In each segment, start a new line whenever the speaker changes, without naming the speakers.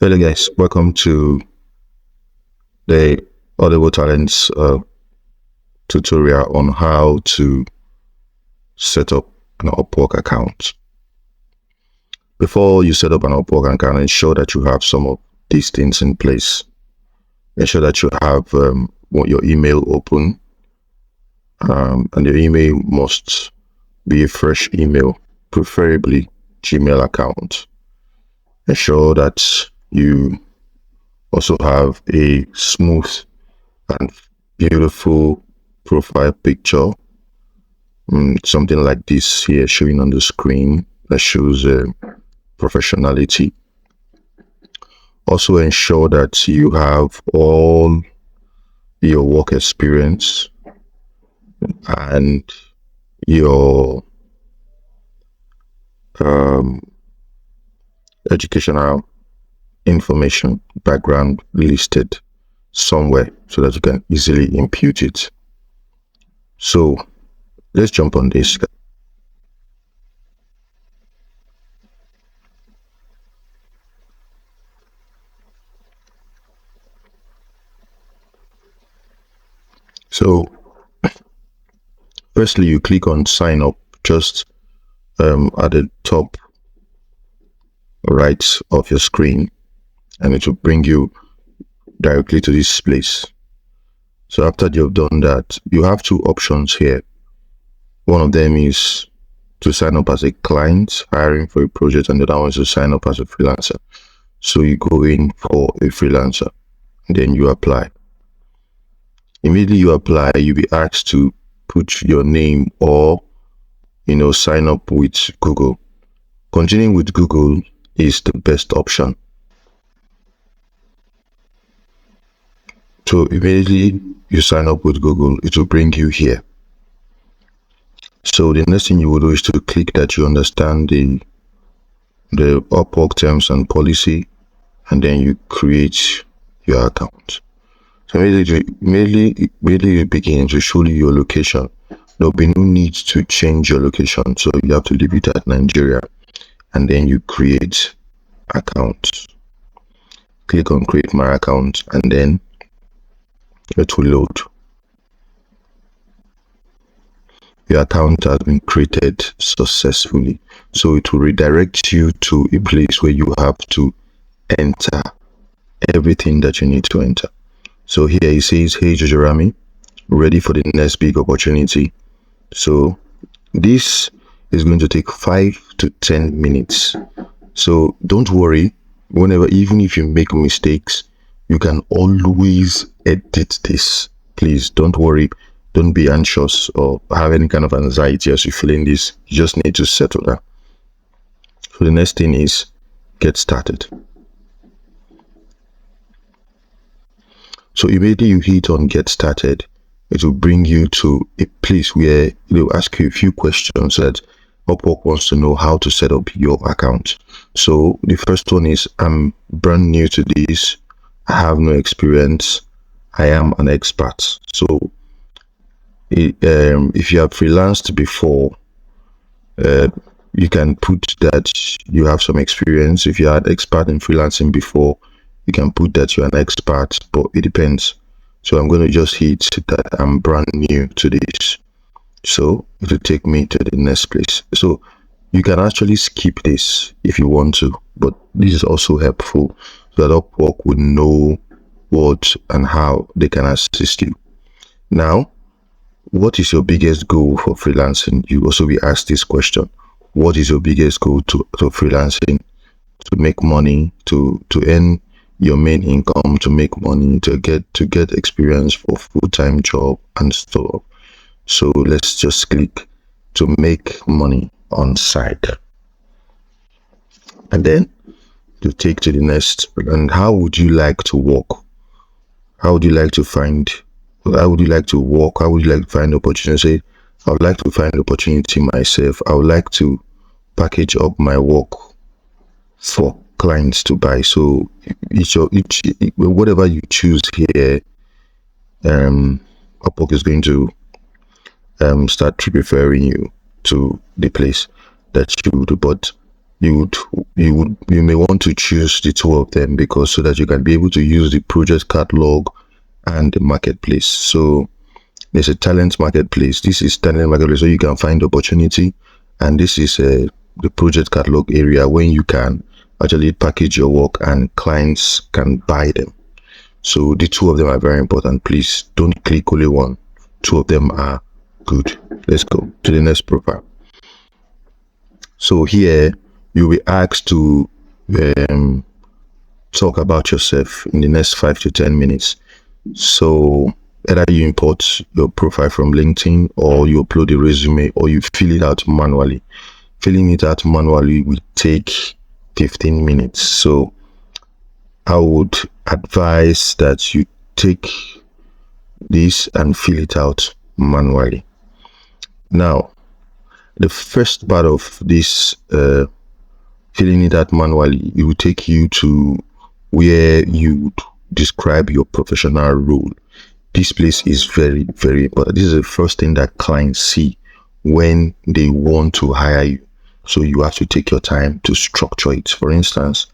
Hello guys, welcome to the Audible Talents tutorial on how to set up an Upwork account. Before you set up an Upwork account, ensure that you have some of these things in place. Ensure that you have your email open, and your email must be a fresh email, preferably Gmail account. Ensure that you also have a smooth and beautiful profile picture, something like this here showing on the screen that shows professionality. Also ensure that you have all your work experience and your educational information background listed somewhere so that you can easily impute it. So let's jump on this. So firstly, you click on sign up just at the top right of your screen, and it will bring you directly to this place. So after you've done that, you have two options here. One of them is to sign up as a client hiring for a project, and the other one is to sign up as a freelancer. So you go in for a freelancer, and then you apply. Immediately you apply, you'll be asked to put your name or sign up with Google. Continuing with Google is the best option. So immediately you sign up with Google, it will bring you here. So the next thing you will do is to click that you understand the Upwork terms and policy, and then you create your account. So immediately you begin to show you your location. There'll be no need to change your location, so you have to leave it at Nigeria, and then you create account. Click on create my account, and then it will load. Your account has been created successfully, so it will redirect you to a place where you have to enter everything that you need to enter. So here it says, hey Jojarami, ready for the next big opportunity. So this is going to take 5 to 10 minutes. So don't worry, even if you make mistakes, you can always edit this. Please don't worry. Don't be anxious or have any kind of anxiety as you fill in this. You just need to settle that. So the next thing is get started. So immediately you hit on get started, it will bring you to a place where it will ask you a few questions that Upwork wants to know how to set up your account. So the first one is, I'm brand new to this. I have no experience. I am an expert. So if you have freelanced before, you can put that you have some experience. If you had expert in freelancing before, you can put that you're an expert, but it depends. So I'm going to just hit that I'm brand new to this. So it will take me to the next place. So you can actually skip this if you want to, but this is also helpful so that Upwork will know what and how they can assist you. Now, what is your biggest goal for freelancing? You also be asked this question. What is your biggest goal to freelancing? To make money, to earn your main income, to make money, to get experience for full-time job and stuff. So let's just click to make money on site, and then to take to the next. And how would you like to work? How would you like to find? How would you like to work? How would you like to find opportunity? I would like to find opportunity myself. I would like to package up my work for clients to buy. So each whatever you choose here, Upwork is going to start referring you to the place that you do. But you may want to choose the two of them, because so that you can be able to use the project catalog and the marketplace. So there's a talent marketplace. This is talent marketplace, so you can find opportunity, and this is the project catalog area when you can actually package your work and clients can buy them. So the two of them are very important. Please don't click only one. Two of them are good. Let's go to the next profile. So here you'll be asked to talk about yourself in the next 5 to 10 minutes. So either you import your profile from LinkedIn, or you upload a resume, or you fill it out manually. Filling it out manually will take 15 minutes. So I would advise that you take this and fill it out manually. Now, the first part of this filling it out manually, it will take you to where you describe your professional role. This place is very, very important. This is the first thing that clients see when they want to hire you. So you have to take your time to structure it. For instance,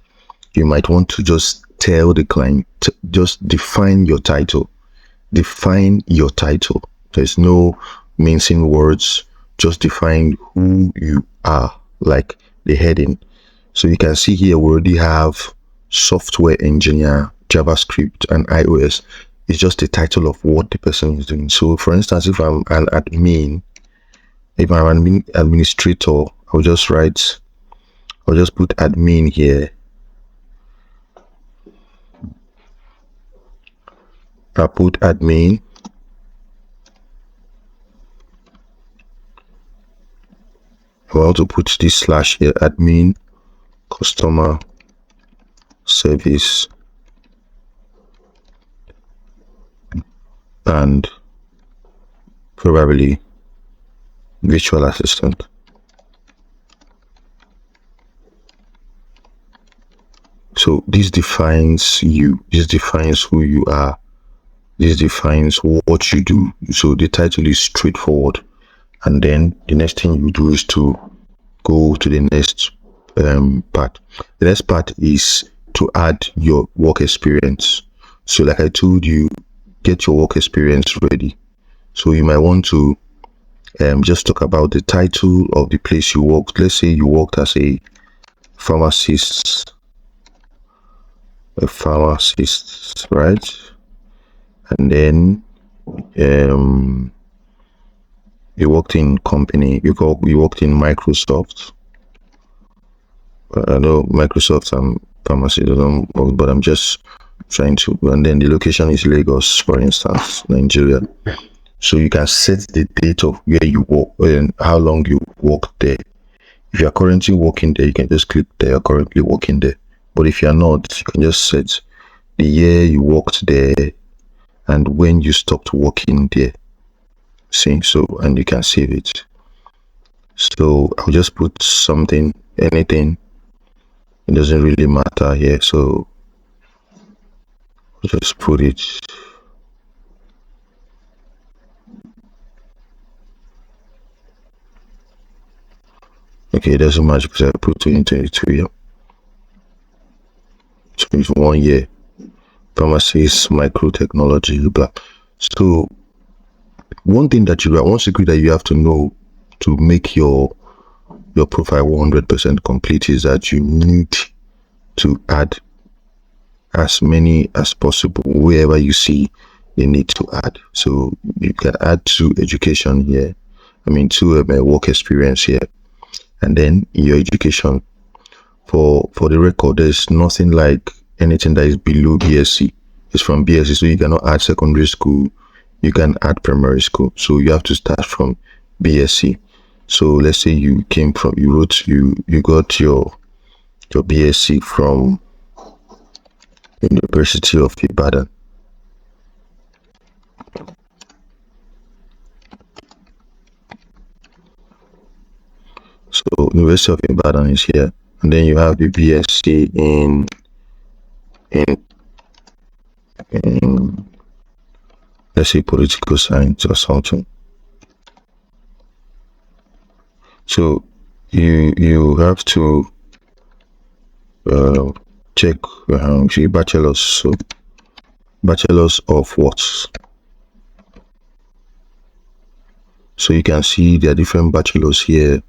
you might want to just tell the client, just define your title. Define your title. There's no mincing words. Just define who you are, like the heading. So you can see here we already have software engineer, JavaScript, and iOS. It's just the title of what the person is doing. So for instance, if I'm an admin, if I'm an administrator, I'll just put admin here. I'll put admin. I want to put this slash here, admin, customer service, and probably virtual assistant. So this defines you. This defines who you are. This defines what you do. So the title is straightforward. And then the next thing you do is to go to the next part. The next part is to add your work experience. So like I told you, get your work experience ready. So you might want to just talk about the title of the place you worked. Let's say you worked as a pharmacist, right? And then you worked in company, you worked in Microsoft. I know Microsoft and pharmacy, but I'm just trying to, and then the location is Lagos, for instance, Nigeria. So you can set the date of where you work and how long you worked there. If you are currently working there, you can just click there, you're currently working there. But if you are not, you can just set the year you worked there and when you stopped working there. See, so, and you can save it. So I'll just put something, anything. It doesn't really matter here. So I'll just put it. Okay, it doesn't matter because I put 2022 here. So it's 1 year. Pharmacist, micro technology, blah. So one secret that you have to know to make your profile 100% complete is that you need to add as many as possible wherever you see the need to add. So you can add to education here. To work experience here, and then your education. For the record, there's nothing like anything that is below BSc. It's from BSc, so you cannot add secondary school. You can add primary school. So you have to start from BSc. So let's say you got your BSc from University of Ibadan. So University of Ibadan is here, and then you have the BSc in let's say political science or something. So you have to check see bachelor's. So bachelor's of what? So you can see there are different bachelors here.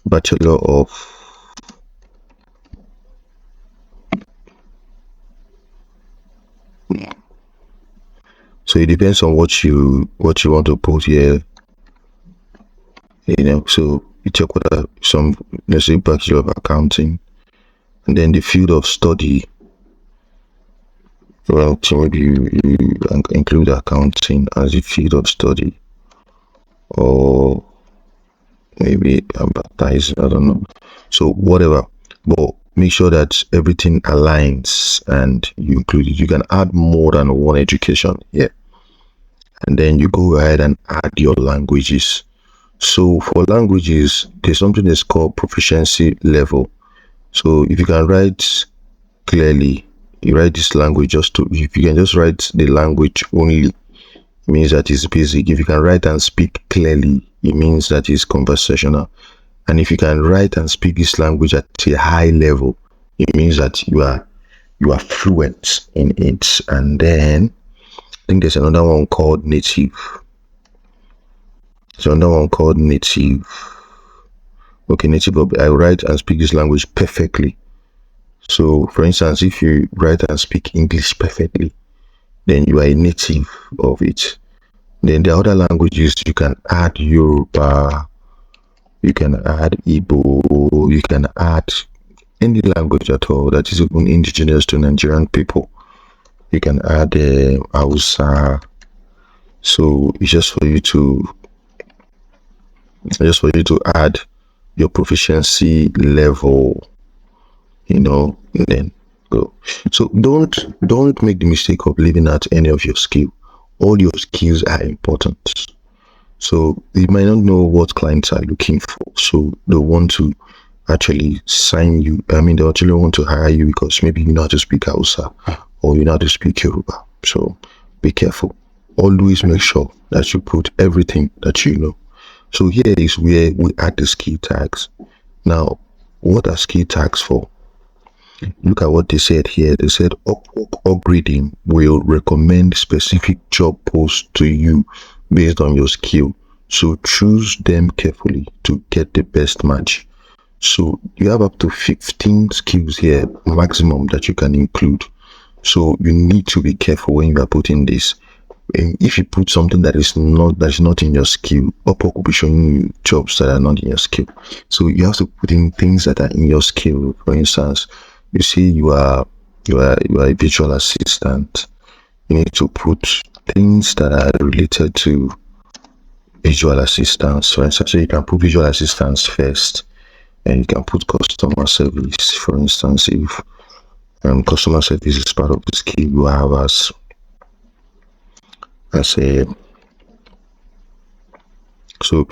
Bachelor of so it depends on what you want to put here. So you check what are some, let's say bachelor of accounting, and then the field of study. Well, so maybe you include accounting as a field of study, or maybe advertising, I don't know. So whatever, but make sure that everything aligns and you include it. You can add more than one education here, and then you go ahead and add your languages. So for languages, there's something that's called proficiency level. So if you can write clearly, you write this language if you can just write the language only, it means that it's basic. If you can write and speak clearly, it means that it's conversational. And if you can write and speak this language at a high level, it means that you are fluent in it. And then I think there's another one called native. So another one called native. Okay, native. I write and speak this language perfectly. So for instance, if you write and speak English perfectly, then you are a native of it. Then the other languages, you can add Yoruba, you can add Igbo, you can add any language at all that is even indigenous to Nigerian people. You can add Hausa. So it's just for you to add your proficiency level, and then go. So don't make the mistake of leaving out any of your skill. All your skills are important. So you might not know what clients are looking for, so they want to actually sign you. I mean, they actually want to hire you because maybe you know how to speak Hausa or you know how to speak Yoruba. So be careful. Always make sure that you put everything that you know. So here is where we add the skill tags. Now, what are skill tags for? Look at what they said here. They said Upwork upgrading will recommend specific job posts to you based on your skill. So choose them carefully to get the best match. So you have up to 15 skills here maximum that you can include. So you need to be careful when you are putting this. And if you put something that is not in your skill, Upwork will be showing you jobs that are not in your skill. So you have to put in things that are in your skill. For instance, you see you are a virtual assistant. You need to put things that are related to visual assistance. For instance, so you can put visual assistance first, and you can put customer service. For instance, if customer service is part of the skill you have as a so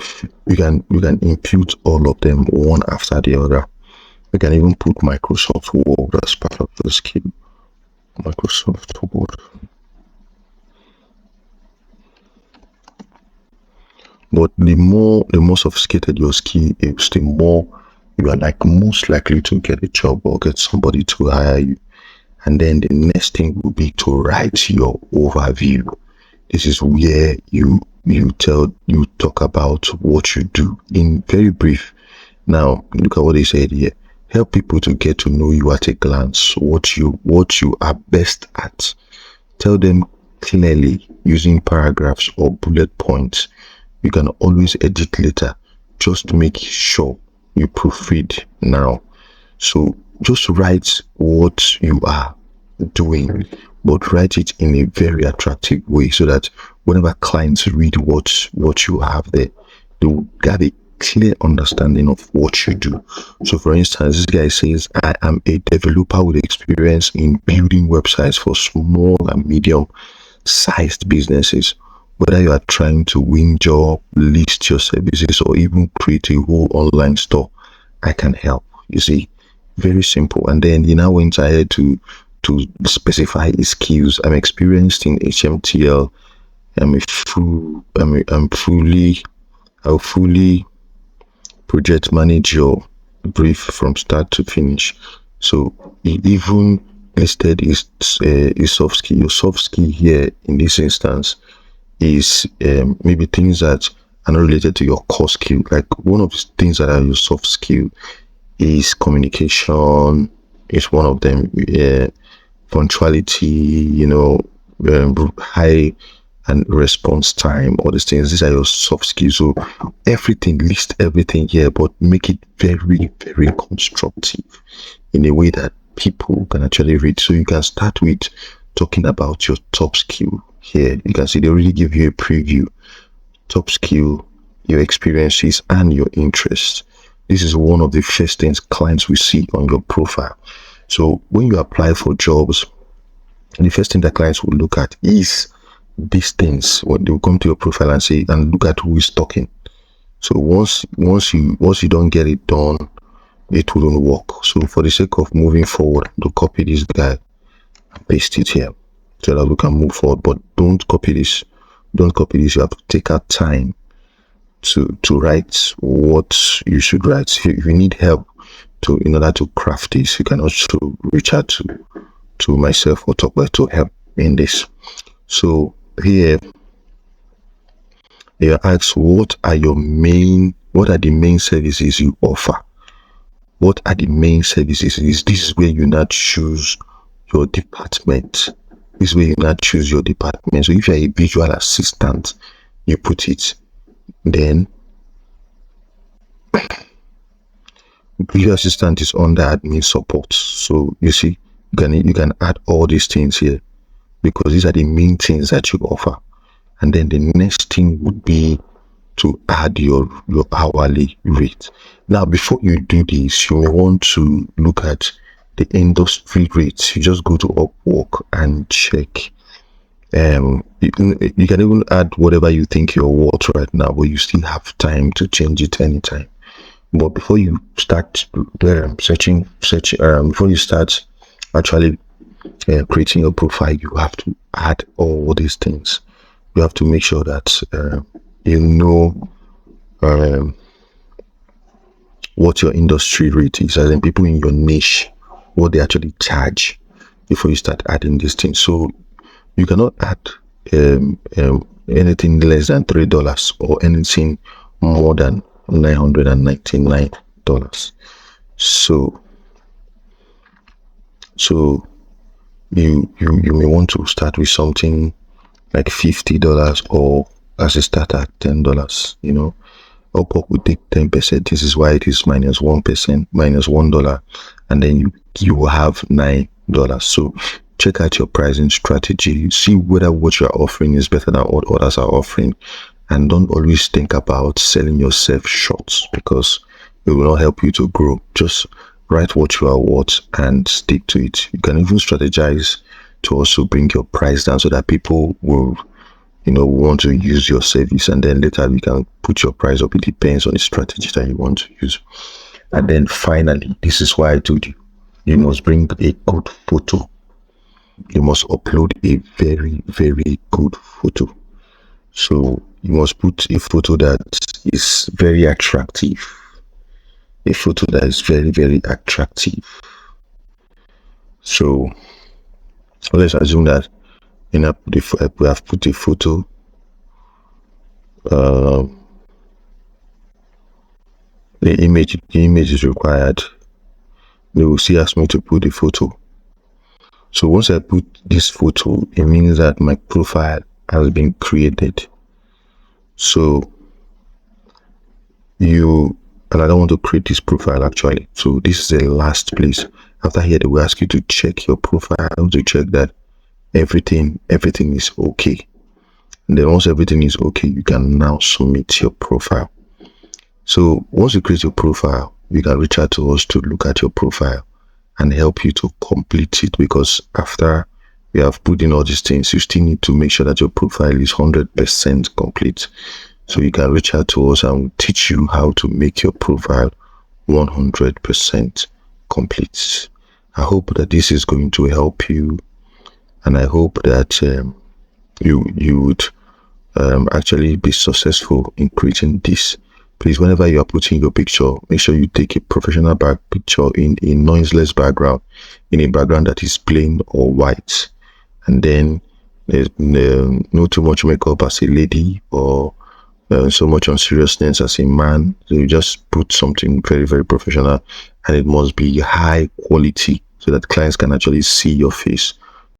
you can impute all of them one after the other. You can even put Microsoft Word as part of the skill. Microsoft Word. But the more sophisticated your skill is, the more you are most likely to get a job or get somebody to hire you. And then the next thing will be to write your overview. This is where you talk about what you do in very brief. Now look at what they said here. Help people to get to know you at a glance, what you are best at. Tell them clearly using paragraphs or bullet points. You can always edit later. Just make sure you proofread now. So just write what you are doing, but write it in a very attractive way so that whenever clients read what you have there, they will get a clear understanding of what you do. So for instance, this guy says, I am a developer with experience in building websites for small and medium sized businesses. Whether you are trying to win job, list your services, or even create a whole online store, I can help. You see, very simple. And then he now went ahead to specify his skills. I'm experienced in HMTL. I'll fully project manage your brief from start to finish. So even instead is a soft skill. Your soft skill here in this instance is maybe things that are not related to your core skill. Like one of the things that are your soft skill is communication. Is one of them. Punctuality, high and response time, all these things. These are your soft skills. So everything, list everything here, but make it very, very constructive in a way that people can actually read. So you can start with talking about your top skill here. You can see they already give you a preview. Top skill, your experiences, and your interests. This is one of the first things clients will see on your profile. So when you apply for jobs, the first thing that clients will look at is these things. When they will come to your profile and say, and look at who is talking. So once you don't get it done, it wouldn't work. So for the sake of moving forward, to copy this guy and paste it here so that we can move forward. But don't copy this. Don't copy this. You have to take out time to write what you should write. If you need help in order to craft this, you can also reach out to myself or Talkback to help in this. So here you ask, what are the main services you offer? What are the main services? This is where you now choose your department. This is where you now choose your department. So if you're a visual assistant, you put it. Then visual assistant is under admin support. So you see, you can add all these things here because these are the main things that you offer. And then the next thing would be to add your hourly rate. Now, before you do this, you may want to look at the industry rates. You just go to Upwork and check. You can even add whatever you think you're worth right now, but you still have time to change it anytime. But before you start searching, before you start actually creating your profile, you have to add all these things. You have to make sure that you know what your industry rate is, as in people in your niche, what they actually charge before you start adding these things. So you cannot add anything less than $3 or anything more than $999. So you may want to start with something like $50 or as a start at $10. Upwork will take 10%. This is why it is minus 1%, minus $1, and then you will have $9. So check out your pricing strategy. See whether what you are offering is better than what others are offering, and don't always think about selling yourself short because it will not help you to grow. Just write what you are worth and stick to it. You can even strategize to also bring your price down so that people will want to use your service, and then later you can put your price up. It depends on the strategy that you want to use. And then finally, this is why I told you must bring a good photo. You must upload a very, very good photo. So you must put a photo that is very attractive. A photo that is very, very attractive. So let's assume that we have put a photo. The image is required. They will see ask me to put the photo. So once I put this photo, it means that my profile has been created. So and I don't want to create this profile actually. So this is the last place. After here, they will ask you to check your profile, to check that everything is okay. And then once everything is okay, you can now submit your profile. So once you create your profile, you can reach out to us to look at your profile and help you to complete it, because after you have put in all these things, you still need to make sure that your profile is 100% complete. So you can reach out to us and we'll teach you how to make your profile 100% complete. I hope that this is going to help you, and I hope that you would actually be successful in creating this please, whenever you are putting your picture, make sure you take a professional back picture in a noiseless background, in a background that is plain or white. And then there's no too much makeup as a lady, or so much on seriousness as a man. So you just put something very, very professional, and it must be high quality so that clients can actually see your face.